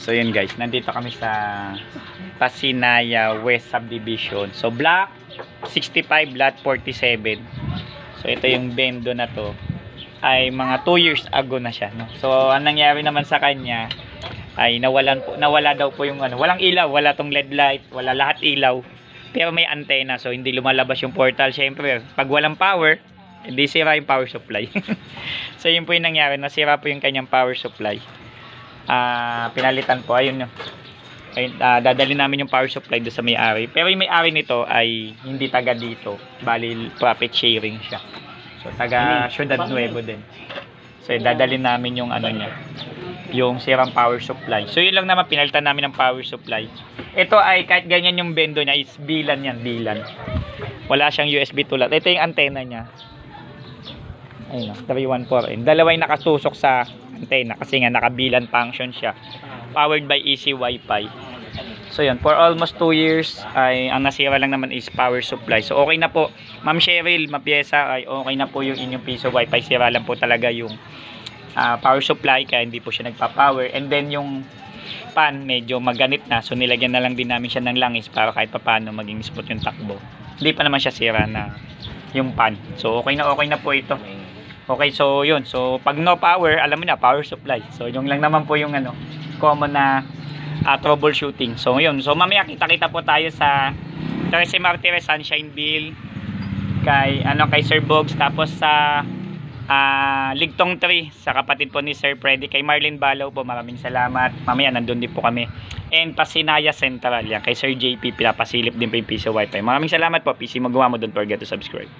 So yun guys, nandito kami sa Pasinaya West Subdivision. So block 65, lot 47. So ito yung bendo na to ay mga 2 years ago na siya, no? So ang nangyari naman sa kanya ay nawala daw po yung walang ilaw, wala tong LED light, wala lahat ilaw. Pero may antena, so hindi lumalabas yung portal. Syempre, pag walang power, hindi sira yung power supply. So yun po yung nangyari, nasira po yung kanyang power supply. Pinalitan po, ayun yun. Dadali namin yung power supply doon sa may-ari. Pero yung may-ari nito ay hindi taga dito, bali profit sharing siya. So taga Ciudad Nuevo din. So dadali namin yung niya, yung sirang power supply. So yun lang naman, pinalitan namin ng power supply. Ito ay kahit ganyan yung bendo niya, is bilan yan, bilan. Wala siyang USB tulad. Ito yung antena niya. Ayun, 314. Dalawa yung nakatusok sa antena kasi nga nakabilan function siya. Powered by Easy Wi-Fi. So yun, for almost 2 years ay ang nasira lang naman is power supply. So okay na po, Ma'am Cheryl, mapiyesa, ay okay na po yung inyong piso Wi-Fi. Sira lang po talaga yung power supply kaya hindi po siya nagpa-power. And then yung pan medyo maganit na, so nilagyan na lang din namin siya ng langis para kahit papaano maging smooth yung takbo. Hindi pa naman siya sira na yung pan. So okay na po ito. Okay, so yun. So pag no power, alam mo na, power supply. So yung lang naman po yung common na troubleshooting. So yun. So mamaya kita-kita po tayo sa Teresa Martires Sunshineville kay Sir Bogs, tapos sa Ligtong 3 sa kapatid po ni Sir Freddy, kay Marlene Balaw po. Maraming salamat. Mamaya nandun din po kami. And Pasinaya Central yan, kay Sir JP, pinapasilip din po yung piso Wi-Fi. Maraming salamat po. PC Magawa mo, don't forget to subscribe.